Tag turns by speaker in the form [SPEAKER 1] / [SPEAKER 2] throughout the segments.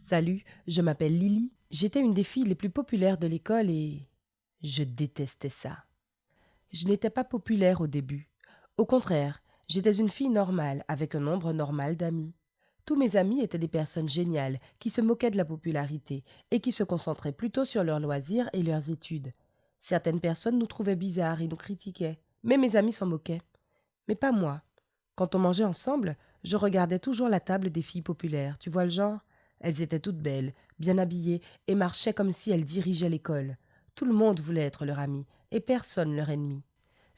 [SPEAKER 1] Salut, je m'appelle Lily. J'étais une des filles les plus populaires de l'école et je détestais ça. Je n'étais pas populaire au début. Au contraire, j'étais une fille normale avec un nombre normal d'amis. Tous mes amis étaient des personnes géniales qui se moquaient de la popularité et qui se concentraient plutôt sur leurs loisirs et leurs études. Certaines personnes nous trouvaient bizarres et nous critiquaient, mais mes amis s'en moquaient. Mais pas moi. Quand on mangeait ensemble, je regardais toujours la table des filles populaires, tu vois le genre? Elles étaient toutes belles, bien habillées et marchaient comme si elles dirigeaient l'école. Tout le monde voulait être leur ami et personne leur ennemi.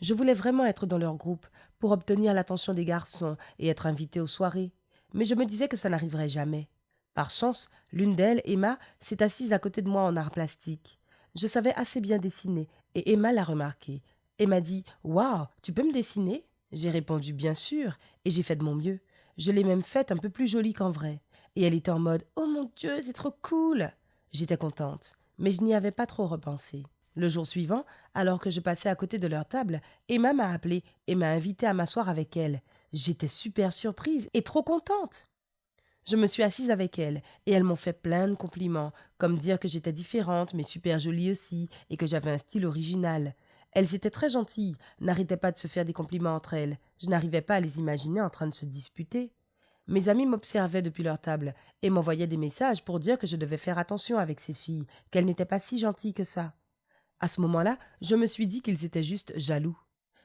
[SPEAKER 1] Je voulais vraiment être dans leur groupe pour obtenir l'attention des garçons et être invitée aux soirées, mais je me disais que ça n'arriverait jamais. Par chance, l'une d'elles, Emma, s'est assise à côté de moi en art plastique. Je savais assez bien dessiner et Emma l'a remarqué et m'a dit « Waouh, tu peux me dessiner ?» J'ai répondu « Bien sûr » et j'ai fait de mon mieux. Je l'ai même faite un peu plus jolie qu'en vrai. Et elle était en mode « Oh mon Dieu, c'est trop cool !» J'étais contente, mais je n'y avais pas trop repensé. Le jour suivant, alors que je passais à côté de leur table, Emma m'a appelée et m'a invitée à m'asseoir avec elle. J'étais super surprise et trop contente. Je me suis assise avec elles et elles m'ont fait plein de compliments, comme dire que j'étais différente mais super jolie aussi et que j'avais un style original. Elles étaient très gentilles, n'arrêtaient pas de se faire des compliments entre elles. Je n'arrivais pas à les imaginer en train de se disputer. Mes amis m'observaient depuis leur table et m'envoyaient des messages pour dire que je devais faire attention avec ces filles, qu'elles n'étaient pas si gentilles que ça. À ce moment-là, je me suis dit qu'ils étaient juste jaloux.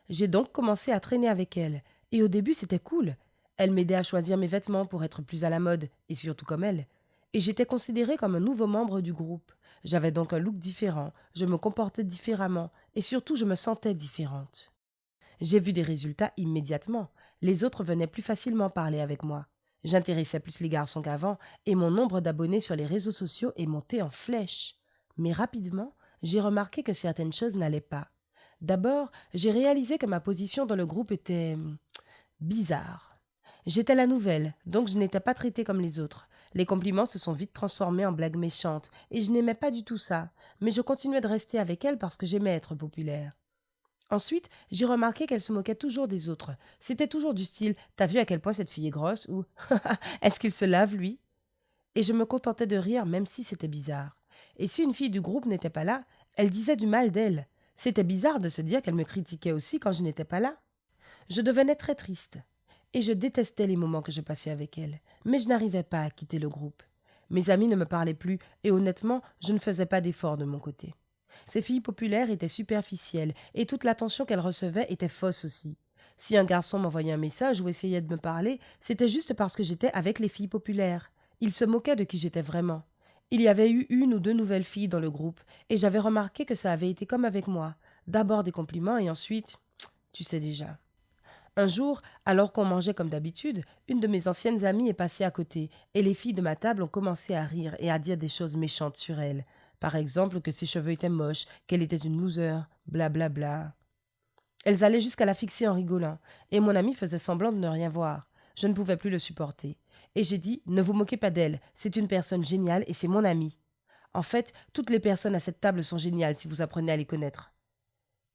[SPEAKER 1] J'ai donc commencé à traîner avec elles, et au début c'était cool. Elles m'aidaient à choisir mes vêtements pour être plus à la mode, et surtout comme elles. Et j'étais considérée comme un nouveau membre du groupe. J'avais donc un look différent, je me comportais différemment, et surtout je me sentais différente. J'ai vu des résultats immédiatement. Les autres venaient plus facilement parler avec moi. J'intéressais plus les garçons qu'avant, et mon nombre d'abonnés sur les réseaux sociaux est monté en flèche. Mais rapidement, j'ai remarqué que certaines choses n'allaient pas. D'abord, j'ai réalisé que ma position dans le groupe était bizarre. J'étais la nouvelle, donc je n'étais pas traitée comme les autres. Les compliments se sont vite transformés en blagues méchantes, et je n'aimais pas du tout ça, mais je continuais de rester avec elles parce que j'aimais être populaire. Ensuite, j'ai remarqué qu'elle se moquait toujours des autres. C'était toujours du style « T'as vu à quel point cette fille est grosse ?» ou « Est-ce qu'il se lave, lui ?» Et je me contentais de rire même si c'était bizarre. Et si une fille du groupe n'était pas là, elle disait du mal d'elle. C'était bizarre de se dire qu'elle me critiquait aussi quand je n'étais pas là. Je devenais très triste. Et je détestais les moments que je passais avec elle. Mais je n'arrivais pas à quitter le groupe. Mes amis ne me parlaient plus et honnêtement, je ne faisais pas d'efforts de mon côté. Ces filles populaires étaient superficielles et toute l'attention qu'elles recevaient était fausse aussi. Si un garçon m'envoyait un message ou essayait de me parler, c'était juste parce que j'étais avec les filles populaires. Il se moquait de qui j'étais vraiment. Il y avait eu une ou deux nouvelles filles dans le groupe et j'avais remarqué que ça avait été comme avec moi. D'abord des compliments et ensuite, tu sais déjà. Un jour, alors qu'on mangeait comme d'habitude, une de mes anciennes amies est passée à côté, et les filles de ma table ont commencé à rire et à dire des choses méchantes sur elle. Par exemple, que ses cheveux étaient moches, qu'elle était une loser, bla bla bla. Elles allaient jusqu'à la fixer en rigolant, et mon ami faisait semblant de ne rien voir. Je ne pouvais plus le supporter. Et j'ai dit, ne vous moquez pas d'elle, c'est une personne géniale et c'est mon amie. En fait, toutes les personnes à cette table sont géniales si vous apprenez à les connaître.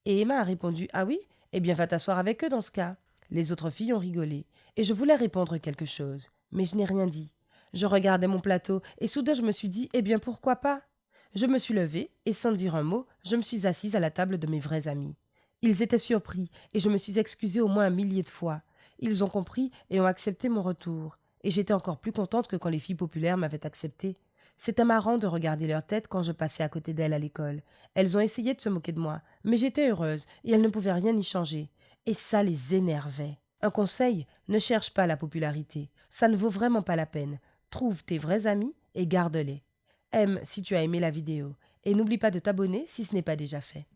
[SPEAKER 1] Et Emma a répondu « Ah oui? Eh bien va t'asseoir avec eux dans ce cas. » Les autres filles ont rigolé, et je voulais répondre quelque chose, mais je n'ai rien dit. Je regardais mon plateau, et soudain je me suis dit « Eh bien pourquoi pas ?» Je me suis levée, et sans dire un mot, je me suis assise à la table de mes vrais amis. Ils étaient surpris, et je me suis excusée au moins 1 000 000 de fois. Ils ont compris et ont accepté mon retour. Et j'étais encore plus contente que quand les filles populaires m'avaient acceptée. C'était marrant de regarder leur tête quand je passais à côté d'elles à l'école. Elles ont essayé de se moquer de moi, mais j'étais heureuse et elles ne pouvaient rien y changer. Et ça les énervait. Un conseil, ne cherche pas la popularité. Ça ne vaut vraiment pas la peine. Trouve tes vrais amis et garde-les. Aime si tu as aimé la vidéo. Et n'oublie pas de t'abonner si ce n'est pas déjà fait.